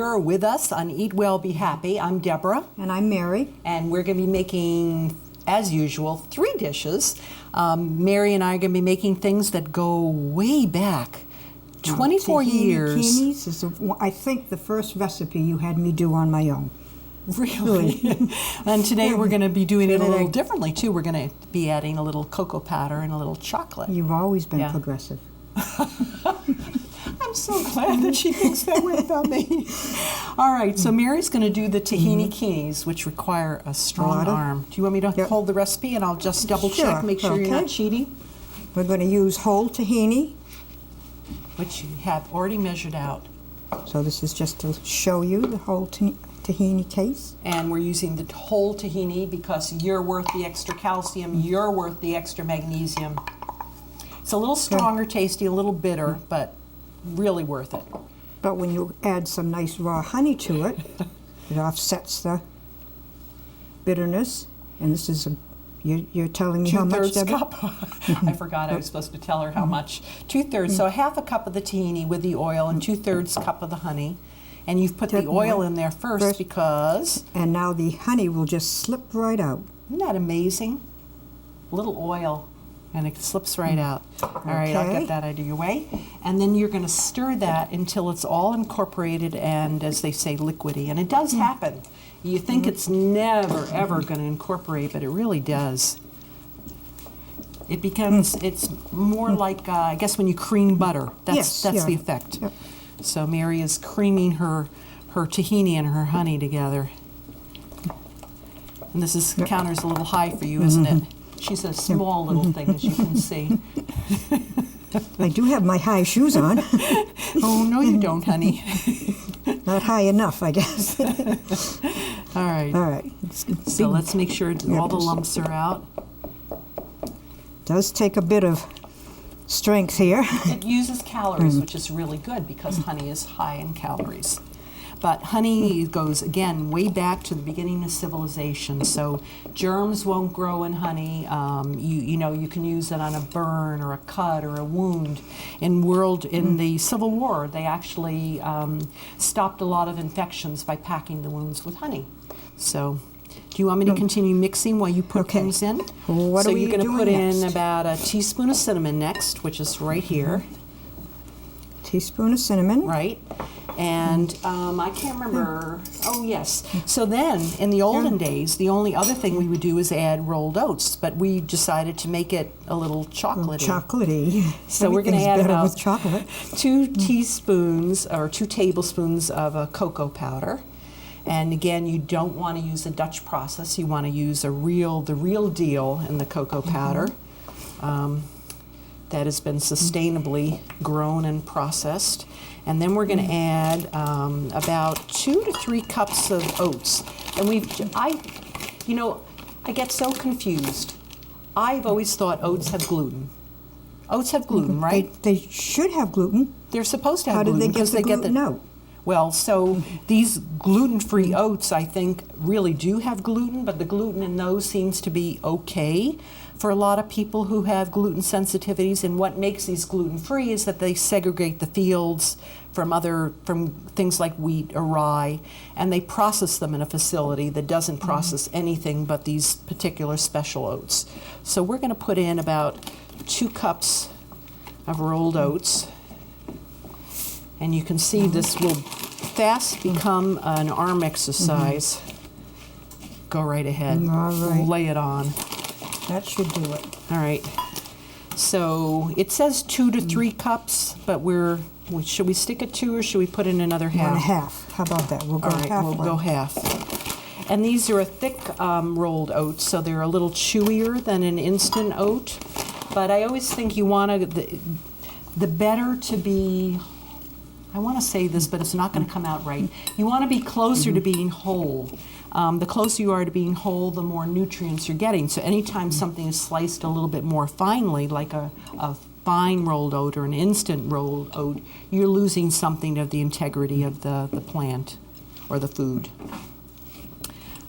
here with us on Eat Well, Be Happy. I'm Deborah. And I'm Mary. And we're going to be making, as usual, 3 dishes. Mary and I are going to be making things that go way back. 24 years. Tahini is, I think, the first recipe you had me do on my own. Really? And today we're going to be doing it a little differently, too. We're going to be adding a little cocoa powder and a little chocolate. You've always been progressive. I'm so glad that she thinks that way about me. All right, so Mary's going to do the tahini keys, which require a strong arm. Do you want me to hold the recipe and I'll just double check, make sure you're not cheating? We're going to use whole tahini, which you have already measured out. So this is just to show you the whole tahini case. And we're using the whole tahini because you're worth the extra calcium, you're worth the extra magnesium. It's a little stronger, tasty, a little bitter, but really worth it. But when you add some nice raw honey to it, it offsets the bitterness. And this is you're telling me how much, Deborah? 2/3 cup. I forgot I was supposed to tell her how much. 2/3, so half a cup of the tahini with the oil and 2/3 cup of the honey. And you've put the oil in there first because... And now the honey will just slip right out. Isn't that amazing? A little oil. And it slips right out. All right, I'll get that out of your way. And then you're going to stir that until it's all incorporated and, as they say, liquidy. And it does happen. You think it's never, ever going to incorporate, but it really does. It becomes, it's more like, I guess, when you cream butter. That's the effect. Yep. So Mary is creaming her tahini and her honey together. And this is counter's a little high for you, isn't it? She's a small little thing, as you can see. I do have my high shoes on. Oh, no you don't, honey. Not high enough, I guess. All right. All right. So let's make sure all the lumps are out. Does take a bit of strength here. It uses calories, which is really good because honey is high in calories. But honey goes, again, way back to the beginning of civilization. So germs won't grow in honey. You can use it on a burn or a cut or a wound. In the Civil War, they actually stopped a lot of infections by packing the wounds with honey. So do you want me to continue mixing while you put things in? What are we going to put next? in about a teaspoon of cinnamon next, which is right here. Teaspoon of cinnamon. Right. And I can't remember. Oh, yes. So then, in the olden days, the only other thing we would do is add rolled oats, but we decided to make it a little chocolatey. Chocolatey. So we're going to add about with chocolate. 2 teaspoons or 2 tablespoons of cocoa powder. And again, you don't want to use a Dutch process. You want to use the real deal in the cocoa powder. That has been sustainably grown and processed. And then we're going to add about 2 to 3 cups of oats. And I get so confused. I've always thought oats have gluten. Oats have gluten, right? They should have gluten. They're supposed to have gluten. How did they get the gluten out? Well, so these gluten-free oats, I think, really do have gluten, but the gluten in those seems to be okay for a lot of people who have gluten sensitivities. And what makes these gluten-free is that they segregate the fields from things like wheat or rye, and they process them in a facility that doesn't process anything but these particular special oats. So we're going to put in about 2 cups of rolled oats. And you can see this will fast become an arm exercise. Go right ahead. All right. Lay it on. That should do it. All right. So it says 2 to 3 cups, but should we stick at 2 or should we put in another half? 1/2. How about that? We'll go half. All right, we'll go half. And these are a thick rolled oats, so they're a little chewier than an instant oat. But I always think you want the better to be. I want to say this, but it's not going to come out right. You want to be closer to being whole. The closer you are to being whole, the more nutrients you're getting. So anytime something is sliced a little bit more finely, like a fine rolled oat or an instant rolled oat, you're losing something of the integrity of the plant or the food.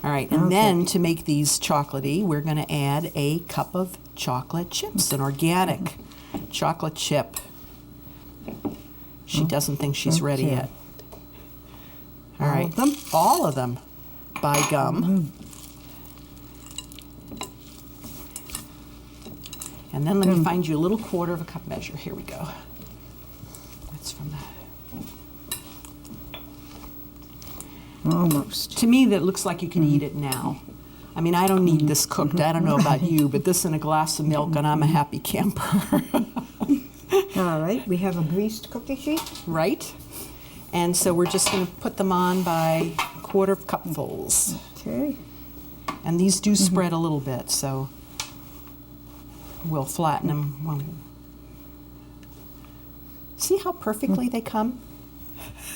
All right, and then to make these chocolatey, we're going to add a cup of chocolate chips, an organic chocolate chip. She doesn't think she's ready yet. All All right. of them? All of them. By gum. And then let me find you a little 1/4 cup measure. Here we go. That's from that. Almost. To me, that looks like you can eat it now. I mean, I don't need this cooked. I don't know about you, but this in a glass of milk, and I'm a happy camper. All right, we have a greased cookie sheet. Right? And so we're just going to put them on by 1/4 cupfuls. Okay. And these do spread a little bit, so we'll flatten them. See how perfectly they come?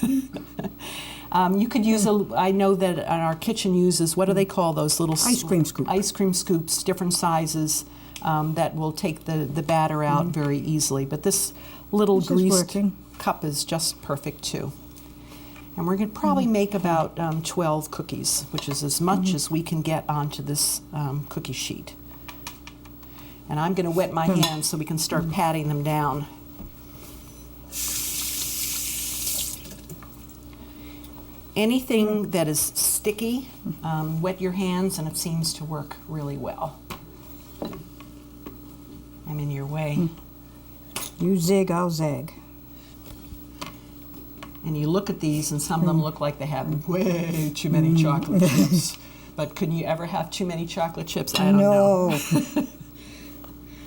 You could use I know that our kitchen uses, what do they call those little Ice cream scoop. Ice cream scoops, different sizes, that will take the batter out very easily. But this little This is greased working. cup is just perfect too. And we're going to probably make about 12 cookies, which is as much as we can get onto this cookie sheet. And I'm going to wet my hands so we can start patting them down. Anything that is sticky, wet your hands, and it seems to work really well. I'm in your way. You zig, I'll zag. And you look at these, and some of them look like they have way too many chocolate chips. But could you ever have too many chocolate chips? I don't know. No,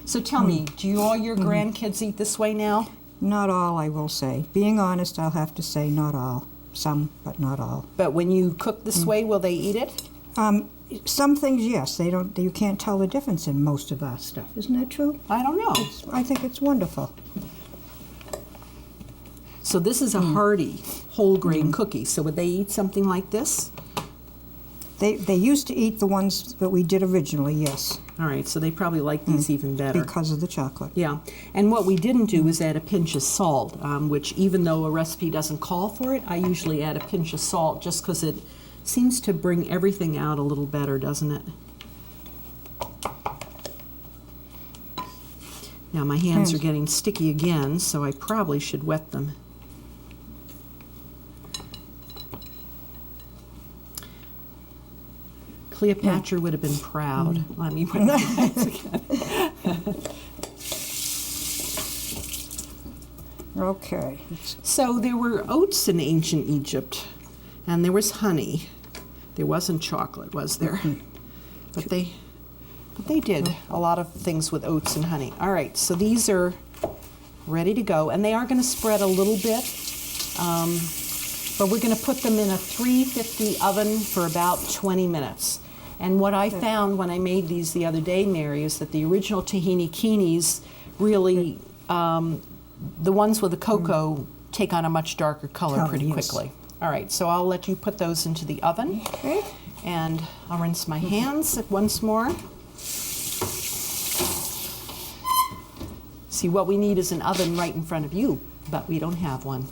So tell me, do all your grandkids eat this way now? not all, I will say. Being honest, I'll have to say not all. Some, but not all. But when you cook this way, will they eat it? Some things, yes. They don't. You can't tell the difference in most of our stuff. Isn't that true? I don't know. I think it's wonderful. So this is a hearty whole grain cookie. So would they eat something like this? They used to eat the ones that we did originally, yes, All right, so they probably like these even better. because of the chocolate. Yeah, and what we didn't do is add a pinch of salt, which even though a recipe doesn't call for it, I usually add a pinch of salt just because it seems to bring everything out a little better, doesn't it? Now my hands are getting sticky again, so I probably should wet them. Cleopatra would have been proud. Let me wet my hands again. Okay. So there were oats in ancient Egypt, and there was honey. There wasn't chocolate, was there? But they did a lot of things with oats and honey. All right, so these are ready to go, and they are going to spread a little bit, but we're going to put them in a 350 oven for about 20 minutes. And what I found when I made these the other day, Mary, is that the original tahini keenies really, the ones with the cocoa take on a much darker color pretty quickly. All right, so I'll let you put those into the oven. Okay. And I'll rinse my hands once more. See, what we need is an oven right in front of you, but we don't have one.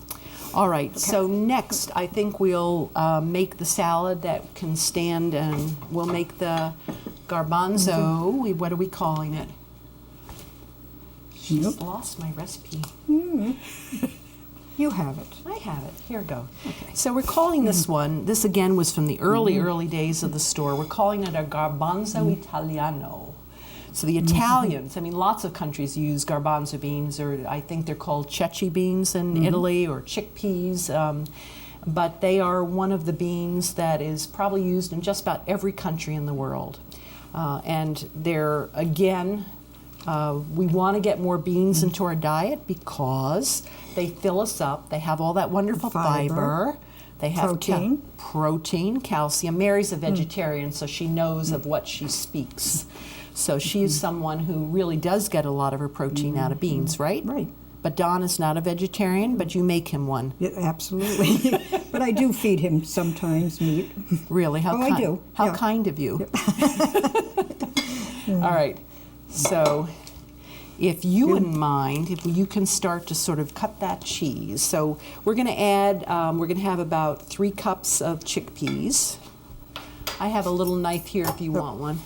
All right, so next I think we'll make the salad that can stand, and we'll make the garbanzo. What are we calling it? She's lost my recipe. You have it. I have it. Here we go. Okay. So we're calling this one, this again was from the early days of the store. We're calling it a garbanzo italiano. So the Italians, I mean, lots of countries use garbanzo beans, or I think they're called ceci beans in Italy, or chickpeas. But they are one of the beans that is probably used in just about every country in the world. And they're, again, we want to get more beans into our diet because they fill us up. They have all that wonderful fiber. They have protein, calcium. Mary's a vegetarian, so she knows of what she speaks. So she's someone who really does get a lot of her protein out of beans, right? Right. But Don is not a vegetarian, but you make him one. Yeah, absolutely. But I do feed him sometimes meat. Really? How I do. How kind of you. All right. So if you wouldn't mind, if you can start to sort of cut that cheese. So we're going to add, we're going to have about 3 cups of chickpeas. I have a little knife here if you want one.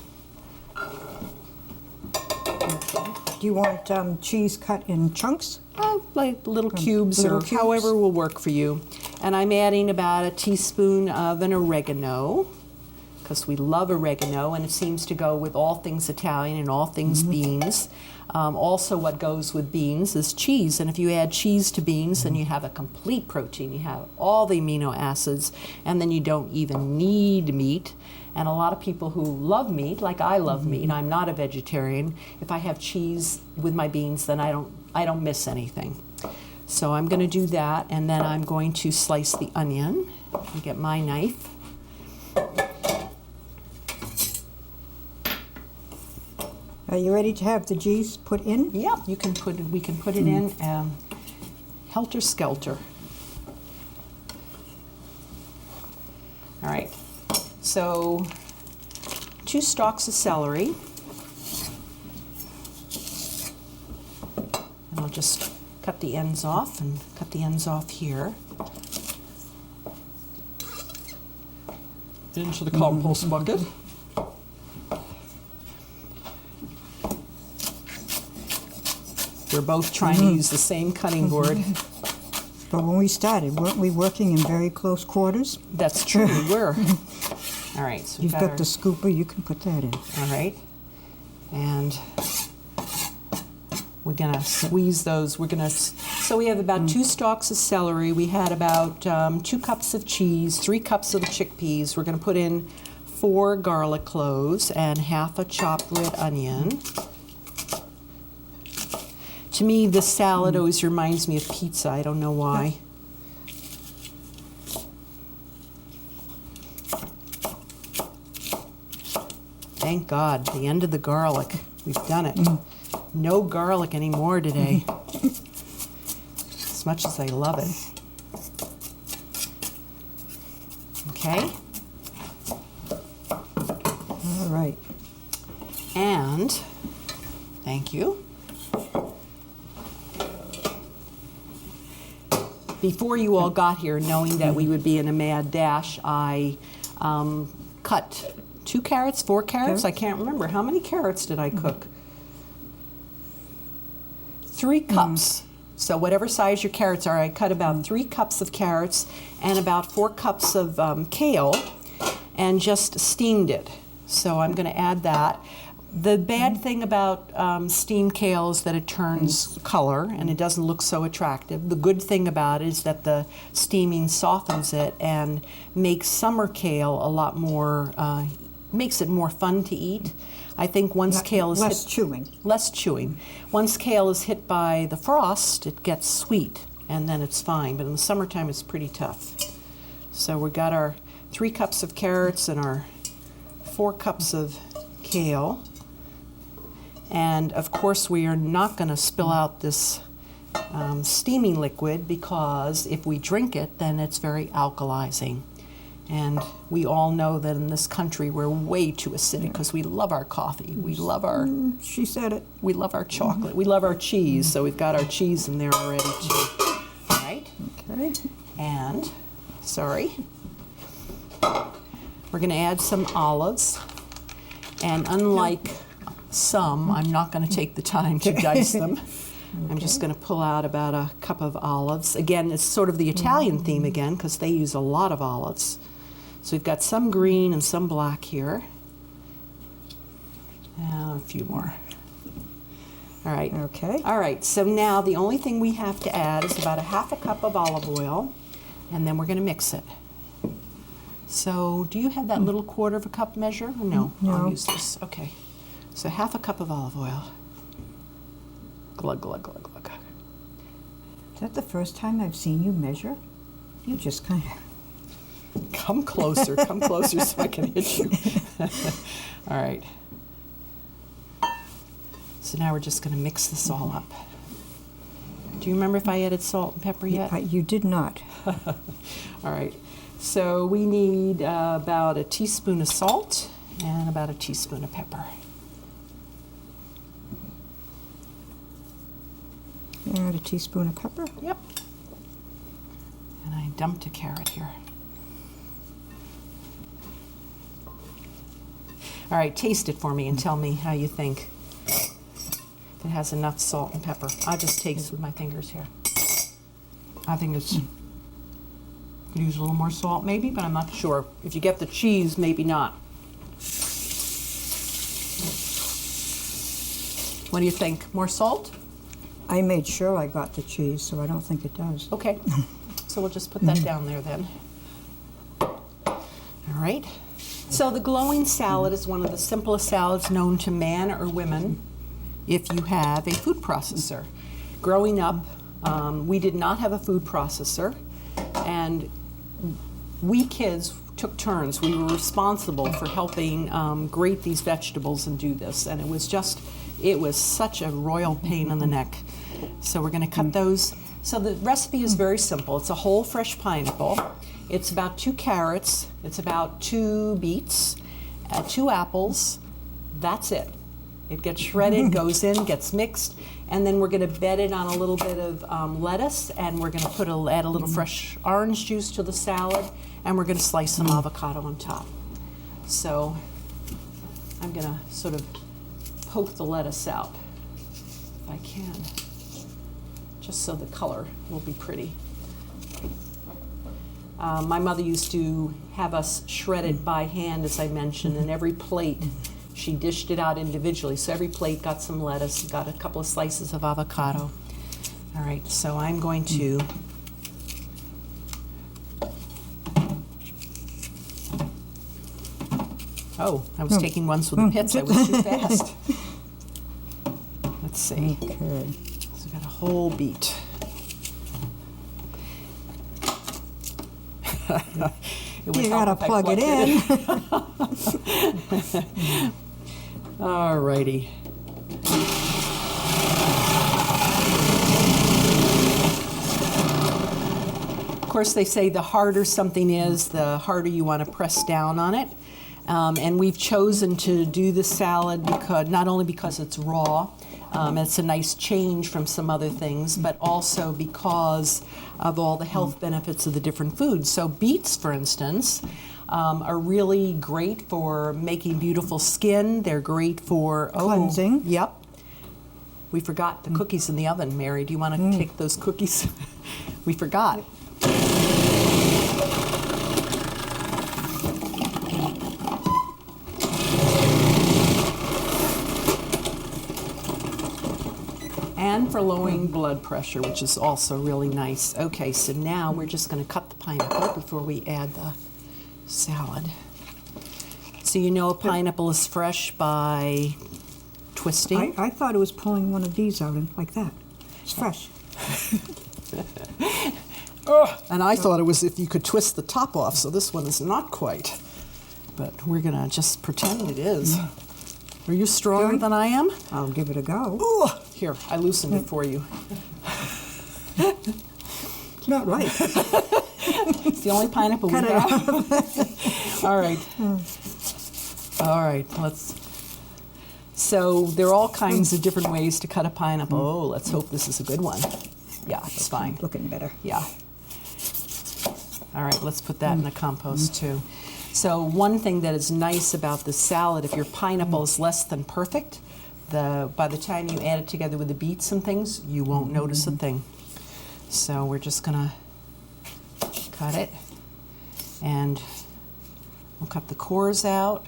Do you want cheese cut in chunks? Like little cubes, or cubes? however will work for you. And I'm adding about a teaspoon of an oregano, because we love oregano, and it seems to go with all things Italian and all things beans. Also, what goes with beans is cheese, and if you add cheese to beans, then you have a complete protein. You have all the amino acids, and then you don't even need meat. And a lot of people who love meat, like I love meat, I'm not a vegetarian. If I have cheese with my beans, then I don't miss anything. So I'm going to do that, and then I'm going to slice the onion. And get my knife. Are you ready to have the cheese put in? Yep, we can put it in helter skelter. All right, so 2 stalks of celery. And I'll just cut the ends off and cut the ends off here. Into the compost bucket. We're both trying to use the same cutting board. But when we started, weren't we working in very close quarters? That's true, we were. All right, so You've got the scooper, you can put that in. All right, and we're gonna squeeze those. So we have about 2 stalks of celery. We had about 2 cups of cheese, 3 cups of the chickpeas. We're gonna put in 4 garlic cloves and half a chopped red onion. To me, this salad always reminds me of pizza. I don't know why. Thank God, the end of the garlic. We've done it. No garlic anymore today. As much as I love it. Okay. All right. And, thank you. Before you all got here, knowing that we would be in a mad dash, I cut 2 carrots, 4 carrots. I can't remember. How many carrots did I cook? 3 cups. So whatever size your carrots are, I cut about 3 cups of carrots and about 4 cups of kale and just steamed it. So I'm going to add that. The bad thing about steamed kale is that it turns color and it doesn't look so attractive. The good thing about it is that the steaming softens it and makes summer kale a lot more, makes it more fun to eat. I think once kale is less chewing. Less chewing. Once kale is hit by the frost, it gets sweet and then it's fine. But in the summertime, it's pretty tough. So we got our 3 cups of carrots and our 4 cups of kale. And of course, we are not going to spill out this steaming liquid, because if we drink it, then it's very alkalizing. And we all know that in this country, we're way too acidic because we love our coffee. We love our... She said it. We love our chocolate. We love our cheese, so we've got our cheese in there already too. All right? Okay. And, sorry, we're going to add some olives. And unlike some, I'm not going to take the time to dice them. I'm just going to pull out about a cup of olives. Again, it's sort of the Italian theme again, because they use a lot of olives. So we've got some green and some black here. And a few more. All right. Okay. All right, so now the only thing we have to add is about a half a cup of olive oil, and then we're going to mix it. So do you have that little 1/4 cup measure? No, No. I'll use this. Okay. So half a cup of olive oil. Glug, glug, glug, glug. Is that the first time I've seen you measure? You just kind of... Come closer so I can hit you. All right. So now we're just going to mix this all up. Do you remember if I added salt and pepper yet? You did not. All right. So we need about a teaspoon of salt and about a teaspoon of pepper. Add a teaspoon of pepper. Yep. And I dumped a carrot here. All right, taste it for me and tell me how you think. If it has enough salt and pepper. I'll just taste with my fingers here. I think it's Could use a little more salt maybe, but I'm not sure. If you get the cheese, maybe not. What do you think? More salt? I made sure I got the cheese, so I don't think it does. Okay. So we'll just put that down there then. All right. So the glowing salad is one of the simplest salads known to man or women if you have a food processor. Growing up, we did not have a food processor, and we kids took turns. We were responsible for helping grate these vegetables and do this, and it was such a royal pain in the neck. So we're going to cut those. So the recipe is very simple. It's a whole fresh pineapple. It's about 2 carrots. It's about 2 beets, 2 apples. That's it. It gets shredded, goes in, gets mixed, and then we're going to bed it on a little bit of lettuce, and we're going to add a little fresh orange juice to the salad, and we're going to slice some avocado on top. So I'm going to sort of poke the lettuce out if I can, just so the color will be pretty. My mother used to have us shred it by hand, as I mentioned, and every plate she dished it out individually. So every plate got some lettuce, got a couple of slices of avocado. All right, so I'm going to I was taking ones with the pits. I was too fast. Let's see. Okay. So we got a whole beet. You gotta plug it in. All righty. Of course, they say the harder something is, the harder you want to press down on it. And we've chosen to do the salad because not only because it's raw, it's a nice change from some other things, but also because of all the health benefits of the different foods. So beets, for instance, are really great for making beautiful skin. They're great for cleansing. Yep. We forgot the cookies in the oven, Mary. Do you want to take those cookies? We forgot. And for lowering blood pressure, which is also really nice. Okay, so now we're just going to cut the pineapple before we add the salad. So you know a pineapple is fresh by twisting? I thought it was pulling one of these out and like that. It's fresh. And I thought it was if you could twist the top off, so this one is not quite. But we're going to just pretend it is. Are you stronger than I am? I'll give it a go. Ooh, here, I loosened it for you. It's not right. It's the only pineapple we have. All right. All right, so there are all kinds of different ways to cut a pineapple. Oh, let's hope this is a good one. Yeah, it's fine. Looking better. Yeah. All right, let's put that in the compost too. So one thing that is nice about the salad, if your pineapple is less than perfect, by the time you add it together with the beets and things, you won't notice a thing. So we're just gonna cut it, and we'll cut the cores out.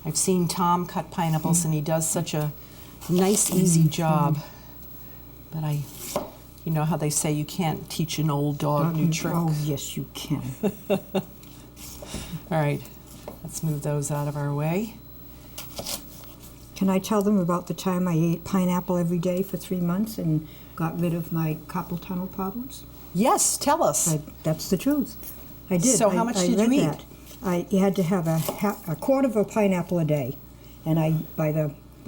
I've seen Tom cut pineapples, and he does such a nice, easy job. But you know how they say you can't teach an old dog new tricks? Oh, yes, you can. All right, let's move those out of our way. Can I tell them about the time I ate pineapple every day for 3 months and got rid of my carpal tunnel problems? Yes, tell us. That's the truth. I did. So how much did you eat? You had to have a quarter of a pineapple a day, and by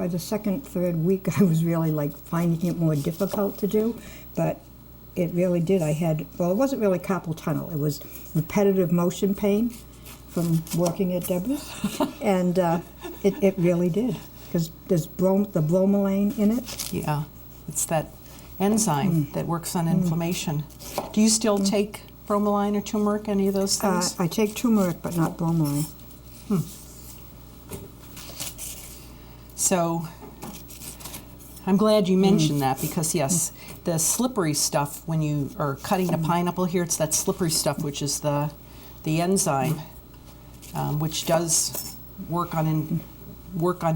the second, third week, I was really like finding it more difficult to do, but it really did. It wasn't really carpal tunnel. It was repetitive motion pain from working at Deborah's, and it really did, because there's the bromelain in it. Yeah, it's that enzyme that works on inflammation. Do you still take bromelain or turmeric, any of those things? I take turmeric, but not bromelain. So I'm glad you mentioned that because, yes, the slippery stuff, when you are cutting a pineapple here, it's that slippery stuff, which is the enzyme, which does work on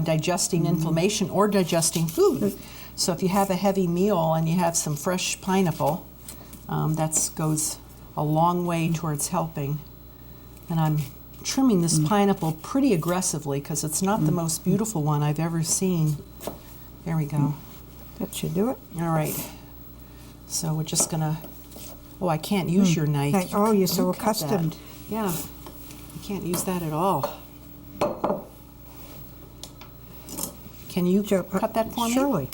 digesting inflammation or digesting food. So if you have a heavy meal and you have some fresh pineapple, that goes a long way towards helping. And I'm trimming this pineapple pretty aggressively because it's not the most beautiful one I've ever seen. There we go. That should do it. All right. So we're just gonna. Oh, I can't use your knife. Oh, you're so You cut that. accustomed. Yeah, you can't use that at all. Can you cut that for me? Surely.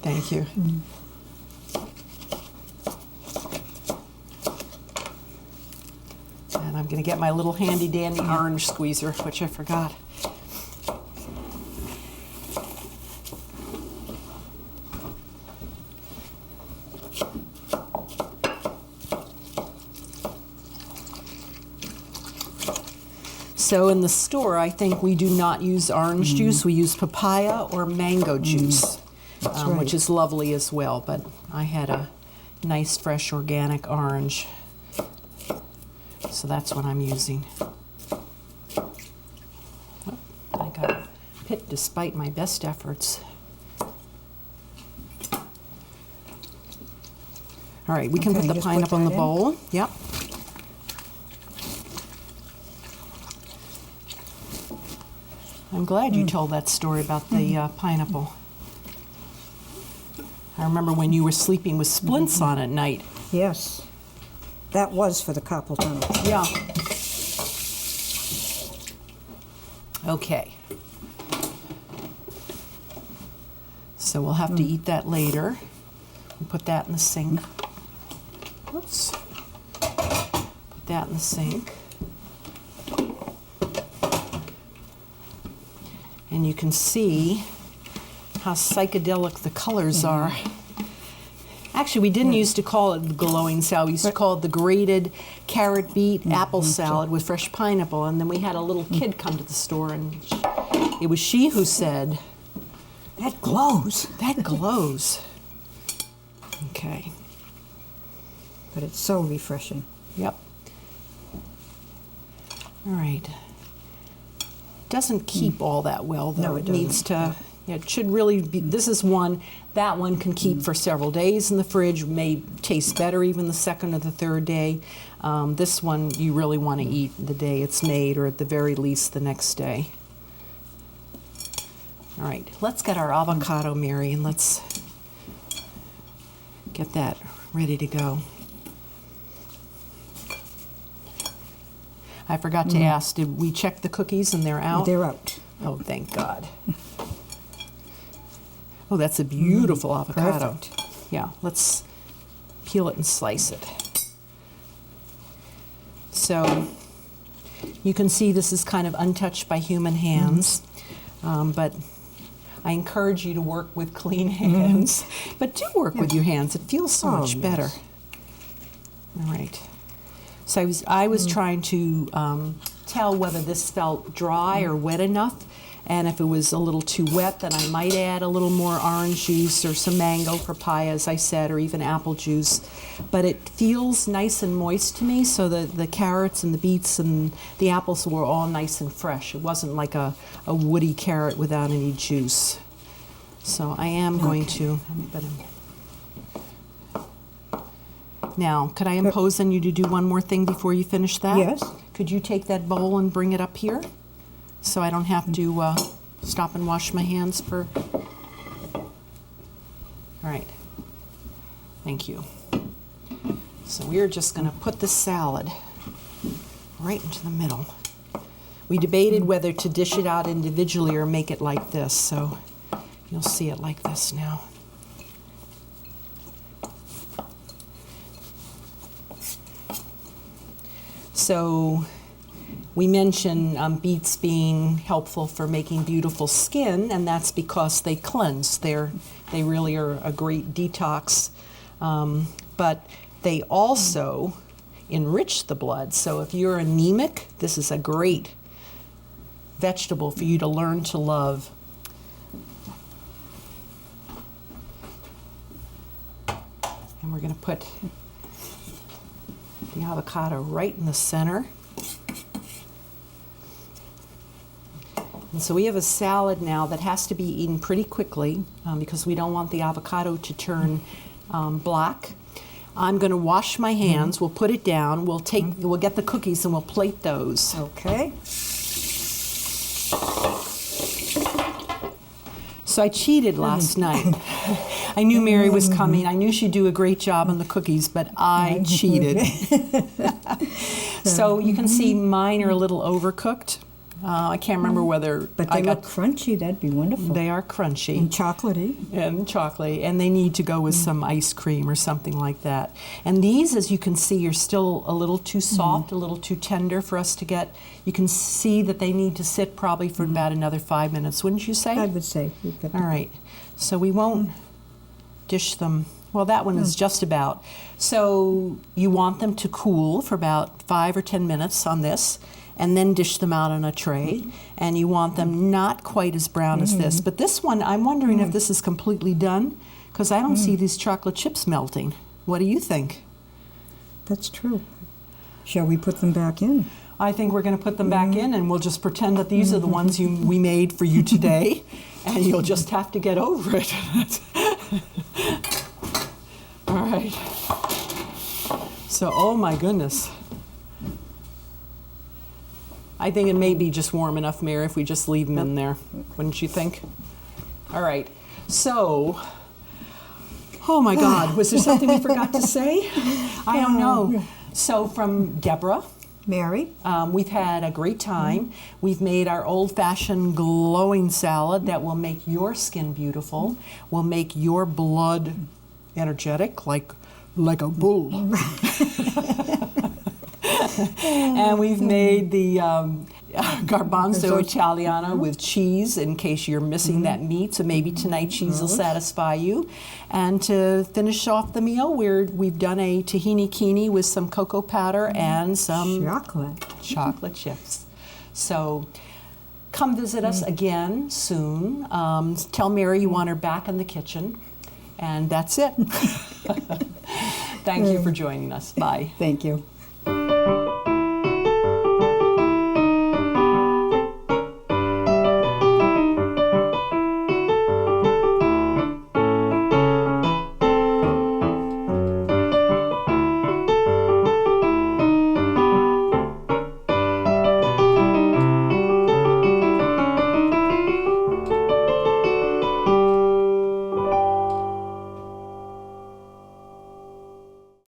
Thank you. And I'm going to get my little handy dandy orange squeezer, which I forgot. So in the store, I think we do not use orange juice. We use papaya or mango juice, right. which is lovely as well. But I had a nice, fresh, organic orange. So that's what I'm using. Oh, I got picked despite my best efforts. All right, we can Okay, put the just put pineapple in that the in. bowl. Yep. I'm glad you told that story about the pineapple. I remember when you were sleeping with splints on at night. Yes. That was for the carpal tunnel. Yeah. Okay. So we'll have to eat that later. We'll put that in the sink. Whoops. Put that in the sink. And you can see how psychedelic the colors are. Actually, we didn't used to call it the glowing salad. We used to call it the grated carrot beet apple salad with fresh pineapple. And then we had a little kid come to the store, and it was she who said, That glows. "That glows." Okay. But it's so refreshing. Yep. All right. Doesn't keep all that well, though. No, it needs doesn't. to. Yeah, it should really be. This is one. That one can keep for several days in the fridge. May taste better even the second or the third day. This one you really want to eat the day it's made, or at the very least the next day. All right. Let's get our avocado, Mary, and let's get that ready to go. I forgot to ask, did we check the cookies and they're out? They're out. Oh, thank God. Oh, that's a beautiful avocado. Perfect. Yeah, let's peel it and slice it. So you can see this is kind of untouched by human hands, but I encourage you to work with clean hands. But do work with your hands. It feels so much yes. better. All right. So I was trying to tell whether this felt dry or wet enough, and if it was a little too wet, then I might add a little more orange juice or some mango, papaya, as I said, or even apple juice. But it feels nice and moist to me, so the carrots and the beets and the apples were all nice and fresh. It wasn't like a woody carrot without any juice. So I am going to... Now, could I impose on you to do one more thing before you finish that? Yes. Could you take that bowl and bring it up here so I don't have to stop and wash my hands for... All right. Thank you. So we're just going to put the salad right into the middle. We debated whether to dish it out individually or make it like this, so you'll see it like this now. So we mentioned beets being helpful for making beautiful skin, and that's because they cleanse. They really are a great detox, but they also enrich the blood. So if you're anemic, this is a great vegetable for you to learn to love. And we're going to put the avocado right in the center. And so we have a salad now that has to be eaten pretty quickly because we don't want the avocado to turn black. I'm going to wash my hands. We'll put it down. We'll get the cookies and we'll plate those. Okay. So I cheated last night. I knew Mary was coming. I knew she'd do a great job on the cookies, but I cheated. So you can see mine are a little overcooked. I can't remember whether But they look crunchy. That'd be wonderful. They are crunchy. And chocolatey. And chocolate, and they need to go with some ice cream or something like that. And these, as you can see, are still a little too soft, a little too tender for us to get. You can see that they need to sit probably for about another 5 minutes, wouldn't you say? I would say. All right, so we won't dish them. Well, that one is just about. So you want them to cool for about 5 or 10 minutes on this, and then dish them out on a tray. And you want them not quite as brown as this. But this one, I'm wondering if this is completely done, because I don't see these chocolate chips melting. What do you think? That's true. Shall we put them back in? I think we're going to put them back in, and we'll just pretend that these are the ones we made for you today, and you'll just have to get over it. All right. So, oh my goodness. I think it may be just warm enough, Mary, if we just leave them in there. Wouldn't you think? All right. So, oh my God, was there something we forgot to say? I don't know. So from Deborah, Mary? we've had a great time. We've made our old-fashioned glowing salad that will make your skin beautiful, will make your blood energetic, like a bull. And we've made the garbanzo Italiano with cheese in case you're missing that meat. So maybe tonight cheese will satisfy you. And to finish off the meal, we've done a tahini kini with some cocoa powder and some chocolate chips. So come visit us again soon. Tell Mary you want her back in the kitchen. And that's it. Thank you for joining us. Bye. Thank you.